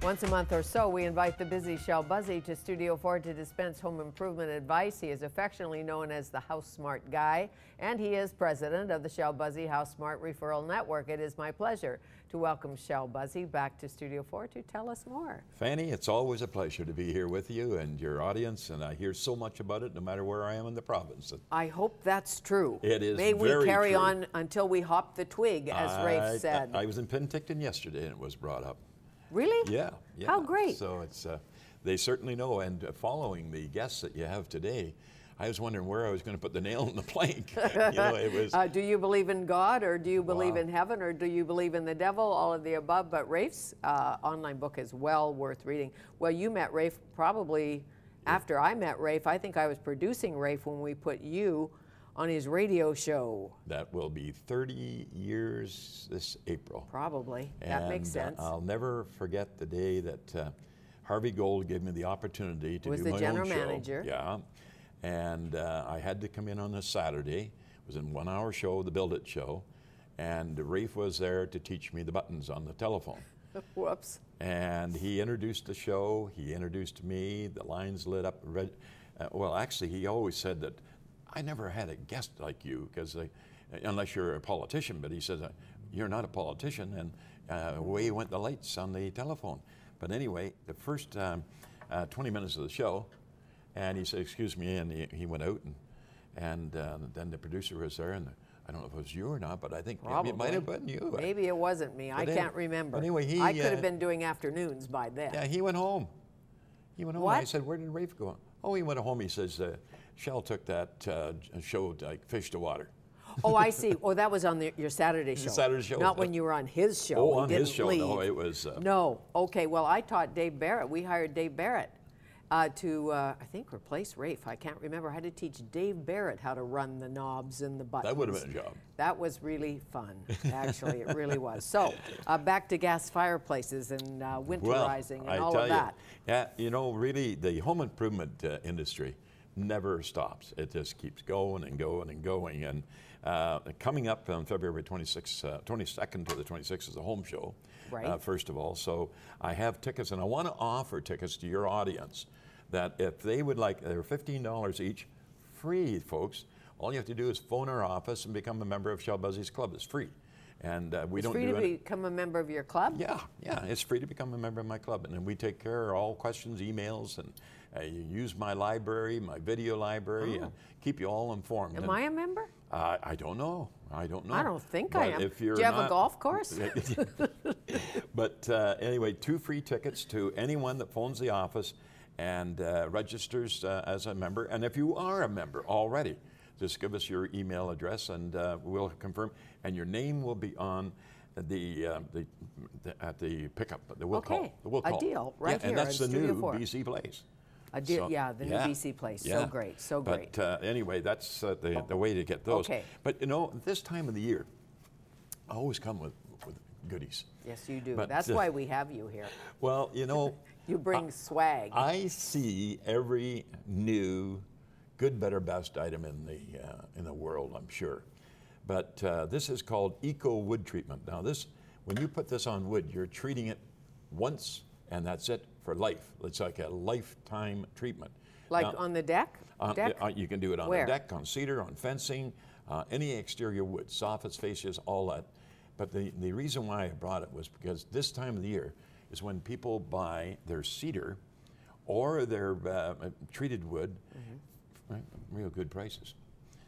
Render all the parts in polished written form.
Once a month or so, we invite the busy Shell Busey to Studio 4 to dispense home improvement advice. He is affectionately known as the House Smart Guy, and he is president of the Shell Busey House Smart Referral Network. It is my pleasure to welcome Shell Busey back to Studio 4 to tell us more. Fanny, it's always a pleasure to be here with you and your audience, and I hear so much about it no matter where I am in the province. I hope that's true. It is May very we carry true. on until we hop the twig, as Rafe said. I was in Penticton yesterday and it was brought up. Really? Yeah. How great. So it's, they certainly know, and following the guests that you have today, I was wondering where I was going to put the nail in the plank. You know, it was, do you believe in God, or do you believe in heaven, or do you believe in the devil? All of the above. But Rafe's online book is well worth reading. Well, you met Rafe probably after I met Rafe. I think I was producing Rafe when we put you on his radio show. That will be 30 years this April. Probably. That makes sense. I'll never forget the day that Harvey Gold gave me the opportunity to do my own show. Was the general manager. Yeah. And I had to come in on a Saturday. It was a 1-hour show, the Build It show. And Rafe was there to teach me the buttons on the telephone. Whoops. And he introduced the show. He introduced me. The lines lit up. Well, actually, he always said that I never had a guest like you, because unless you're a politician, but he says, you're not a politician, and away went the lights on the telephone. But anyway, the first 20 minutes of the show, and he said, excuse me, and he went out, and then the producer was there, and I don't know if it was you or not, but I think maybe it might have been you. Maybe it wasn't me. I can't remember. Anyway, I could have been doing afternoons by then. Yeah, he went home. He went home. What? I said, where did Rafe go? Oh, he went home. He says, Shell took that show like fish to water. Oh, I see. Oh, that was on your Saturday show. The Saturday show. Not when you were on his show. Oh, on his show. Leave. No, it was. No. Okay. Well, I taught Dave Barrett. We hired Dave Barrett to, I think, replace Rafe. I can't remember. I had to teach Dave Barrett how to run the knobs and the buttons. That would have been a job. That was really fun. Actually, it really was. So, back to gas fireplaces and winterizing and all of that. Yeah, you know, really, the home improvement industry never stops. It just keeps going and going and going. And coming up on February 22nd to the 26th is a home show, first of all. So I have tickets, and I want to offer tickets to your audience that if they would like, they're $15 each, free, folks. All you have to do is phone our office and become a member of Shell Busey's Club. It's free. And we don't do It's free to become a member of your club? Yeah, it's free to become a member of my club. And then we take care of all questions, emails, and you use my library, my video library, and keep you all informed. Am I a member? I don't know. I don't know. I don't think I am. If you're Do you have a golf course? But anyway, 2 free tickets to anyone that phones the office and registers as a member. And if you are a member already, just give us your email address and we'll confirm. And your name will be on at the pickup. The will call. The will call. A deal right here. And that's the Studio new 4. BC Place. A deal, yeah, the new BC Place. So great, so great. But anyway, that's the way to get those. Okay. But you know, this time of the year, I always come with goodies. Yes, you do. But, that's why we have you here. Well, you know, you bring swag. I see every new good, better, best item in the world, I'm sure. But this is called Eco Wood Treatment. Now this, when you put this on wood, you're treating it once and that's it for life. It's like a lifetime treatment. Like now, on the deck? You can do it on the deck, on cedar, on fencing, any exterior wood, soffits, fascias, all that. But the reason why I brought it was because this time of the year is when people buy their cedar or their treated wood, real good prices.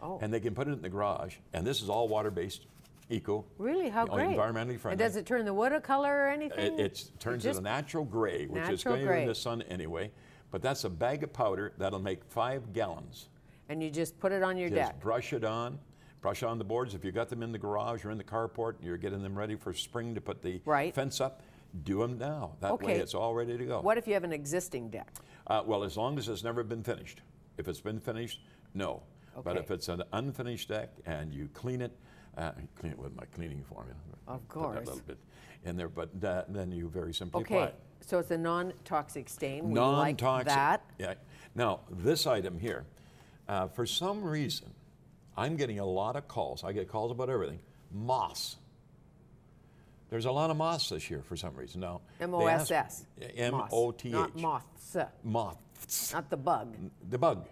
Oh. And they can put it in the garage, and this is all water-based, eco. Really? How great. Environmentally friendly. And does it turn the wood a color or anything? It turns it a natural gray, which is going in the sun anyway. But that's a bag of powder that'll make 5 gallons. And you just put it on your deck? Just brush on the boards. If you got them in the garage or in the carport, you're getting them ready for spring to put the fence up, do them now. That way it's all ready to go. What if you have an existing deck? Well, as long as it's never been finished. If it's been finished, no. But if it's an unfinished deck and you clean it with my cleaning formula. Of course. Put that little bit in there, but then you very simply apply it. So it's a non-toxic stain. Non-toxic. We like that. Yeah. Now, this item here, for some reason, I'm getting a lot of calls. I get calls about everything. Moss. There's a lot of moths this year for some reason. Now, M-O-S-S. M-O-T-H. Not moths. Moths. Not the bug. The bug.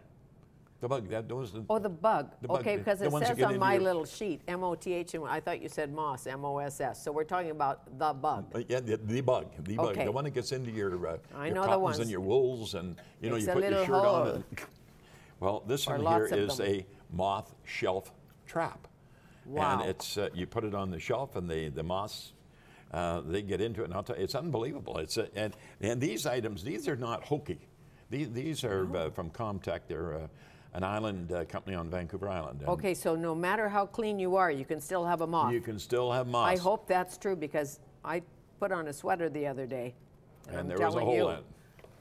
The bug. Those. Oh, the bug. The bug. Okay, because The it ones that says get on into my your- little sheet, M-O-T-H, and I thought you said moss, M-O-S-S. So we're talking about the bug. Yeah, the bug. The bug. Okay. The one that gets into your, I your know the cottons ones. and your wools, and you know It's you a put your little shirt on. hole. And, well, this Or one lots here of is them. a moth shelf trap. Wow. And it's you put it on the shelf, and the moths they get into it. And I'll tell you, it's unbelievable. It's and these items, these are not hokey. These are from Comtech. They're an island company on Vancouver Island. And Okay, so no matter how clean you are, you can still have a moth. you can still have moths. I hope that's true because I put on a sweater the other day. And I'm there was a telling hole you, in it.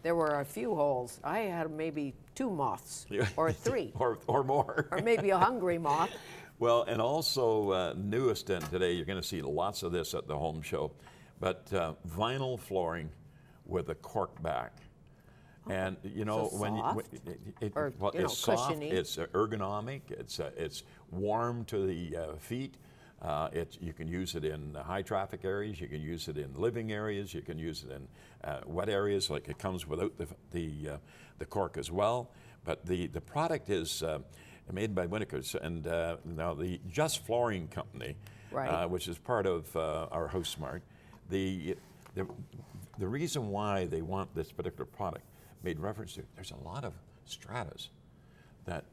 there were a few holes. I had maybe 2 moths, or 3, or more. or maybe a hungry moth. Well, and also newest in today, you're going to see lots of this at the home show, but vinyl flooring with a cork back. And you know, So when soft? Or, well, you know, it's soft, cushiony? it's ergonomic, it's warm to the feet. You can use it in high traffic areas. You can use it in living areas. You can use it in wet areas. Like it comes without the cork as well. But the product is made by Winnikers, and now the Just Flooring Company, Right. which is part of our House Smart. The reason why they want this particular product made reference to, there's a lot of stratas that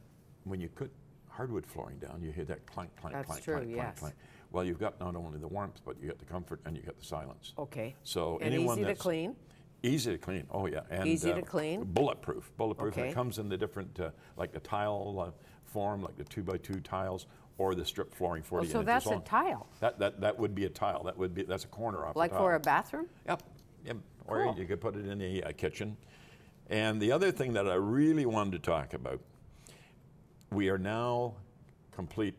when you put hardwood flooring down, you hear that clank, clank, That's clank, true, clank, clank, yes. clank. Well, you've got not only the warmth, but you got the comfort and you got the silence. Okay. So And anyone easy to that's clean. easy to clean, oh yeah, and Easy to clean. bulletproof. And Okay. it comes in the different, like the tile form, like the 2x2 tiles, or the strip flooring 40 Oh, so inches that's long. a tile, That would be a tile. That's a corner off like a tile. for a bathroom? Yep. Or Cool. you could put it in a kitchen. And the other thing that I really wanted to talk about, we are now complete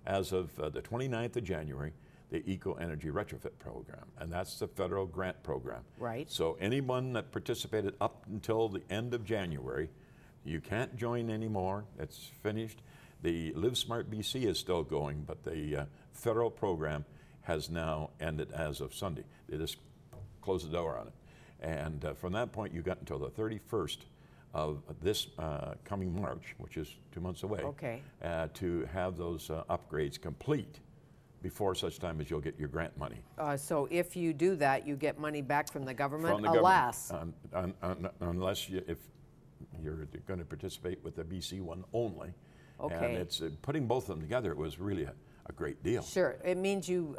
as of the 29th of January, the Eco Energy Retrofit Program, and that's the federal grant program. Right. So anyone that participated up until the end of January, you can't join anymore. It's finished. The Live Smart BC is still going, but the federal program has now ended as of Sunday. They just closed the door on it. And from that point, you got until the 31st of this coming March, which is 2 months away, Okay. to have those upgrades complete before such time as you'll get your grant money. So if you do that, you get money back from the government? From the Alas. government, unless if you're going to participate with the BC one only. Okay. And it's putting both of them together was really a great deal. Sure. It means you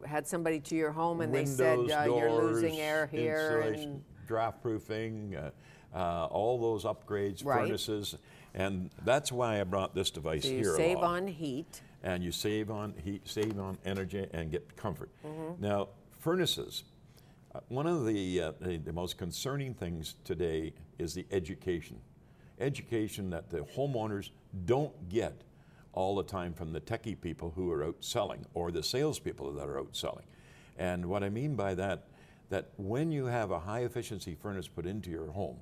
had somebody to your home and Windows, they said you're doors, losing air here. insulation, And draft proofing, all those upgrades, Right. furnaces, and that's why I brought this device so you here save along. on heat. And you save on heat, save on energy, and get comfort. Mm-hmm. Now, furnaces. One of the most concerning things today is the education. Education that the homeowners don't get all the time from the techie people who are out selling or the salespeople that are out selling. And what I mean by that when you have a high efficiency furnace put into your home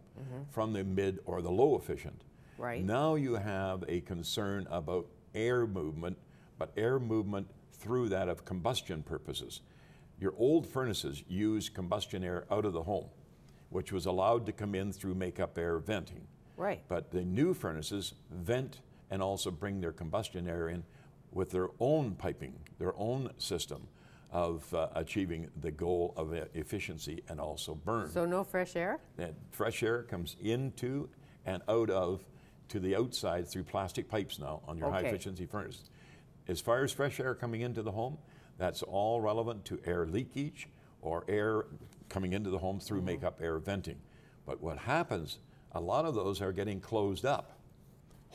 from the mid or the low efficient, Right. now you have a concern about air movement, but air movement through that of combustion purposes. Your old furnaces use combustion air out of the home, which was allowed to come in through make-up air venting. Right. But the new furnaces vent and also bring their combustion air in with their own piping, their own system of achieving the goal of efficiency and also burn. So no fresh air? And fresh air comes into and out of to the outside through plastic pipes now on your Okay. high efficiency furnace. As far as fresh air coming into the home, that's all relevant to air leakage or air coming into the home through make-up air venting. But what happens, a lot of those are getting closed up.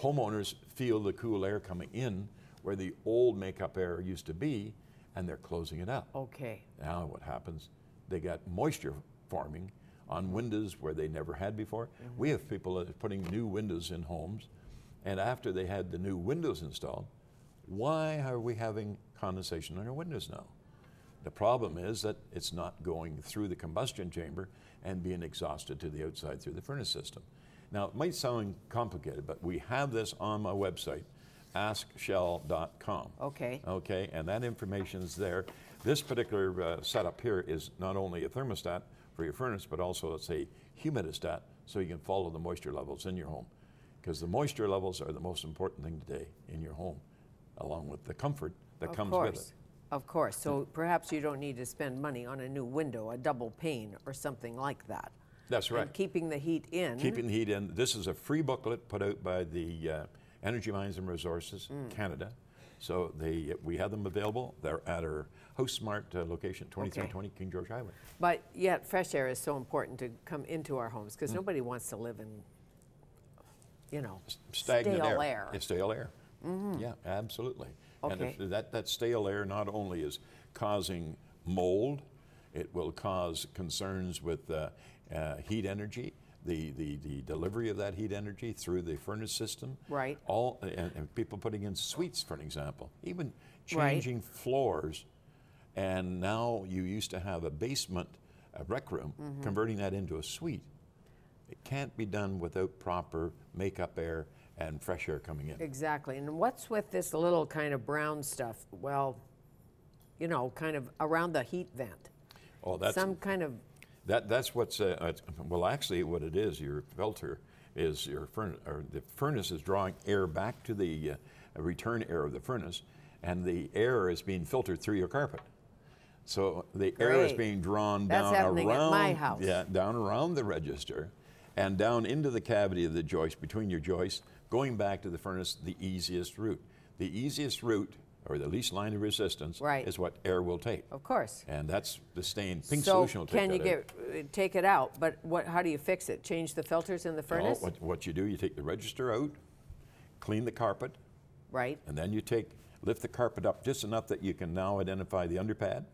Homeowners feel the cool air coming in where the old make-up air used to be, and they're closing it up. Okay. Now what happens, they got moisture forming on windows where they never had before. We have people that are putting new windows in homes, and after they had the new windows installed, why are we having condensation on our windows now? The problem is that it's not going through the combustion chamber and being exhausted to the outside through the furnace system. Now, it might sound complicated, but we have this on my website, askshell.com. Okay. Okay, and that information is there. This particular setup here is not only a thermostat for your furnace, but also it's a humidistat, so you can follow the moisture levels in your home. Because the moisture levels are the most important thing today in your home, along with the comfort that comes with it. Of course. So perhaps you don't need to spend money on a new window, a double pane, or something like that. That's right. And keeping the heat in. Keeping the heat in. This is a free booklet put out by the Energy Mines and Resources Canada. So we have them available. They're at our House Smart location, 2320 King George Highway. But yet fresh air is so important to come into our homes because nobody wants to live in, you know, Stagnant stale air. It's stale air. Yeah, absolutely. Okay. And if that stale air not only is causing mold, it will cause concerns with heat energy, the delivery of that heat energy through the furnace system. Right. And people putting in suites, for an example, even changing floors. And now you used to have a basement, a rec room, converting that into a suite. It can't be done without proper makeup air and fresh air coming in. Exactly. And what's with this little kind of brown stuff? Well, you know, kind of around the heat vent. Oh, that's some kind of. That's what's well. Actually, what it is, your filter is your furnace, or the furnace is drawing air back to the return air of the furnace, and the air is being filtered through your carpet. So the air is being drawn down happening around, at my house. Yeah, down around the register, and down into the cavity of the joist, between your joists, going back to the furnace, the easiest route. The easiest route, or the least line of resistance, is what air will take. Of course. And that's the stain. Pink so solution will take can that you take it out? But how do you fix it? Change the filters in the furnace? No, what you do, you take the register out, clean the carpet, right, and then you lift the carpet up just enough that you can now identify the underpad.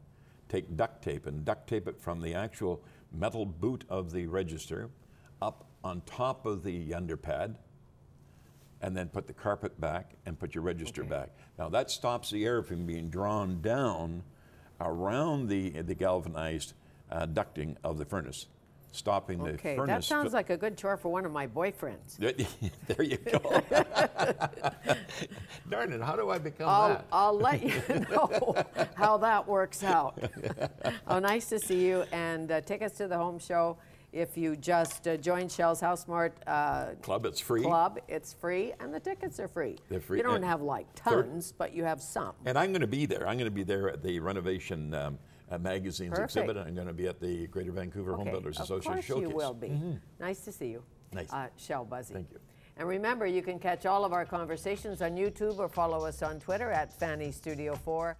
Take duct tape and duct tape it from the actual metal boot of the register up on top of the underpad, and then put the carpet back and put your register back. Now that stops the air from being drawn down around the galvanized ducting of the furnace, stopping the furnace. Okay, that sounds like a good chore for one of my boyfriends. There you go. Darn it, how do I become that? I'll let you know how that works out. Oh, nice to see you, and tickets to the home show. If you just join Shell's House Smart Club, it's free. It's free, and the tickets are free. They're free. You don't have like tons, but you have some. And I'm going to be there. I'm going to be there at the Renovation Magazine's exhibit. I'm going to be at the Greater Vancouver Home Builders Association showcase. Of course you will be. Nice to see you. Nice. Shell Busey. Thank you. And remember, you can catch all of our conversations on YouTube or follow us on Twitter at Fanny Studio 4.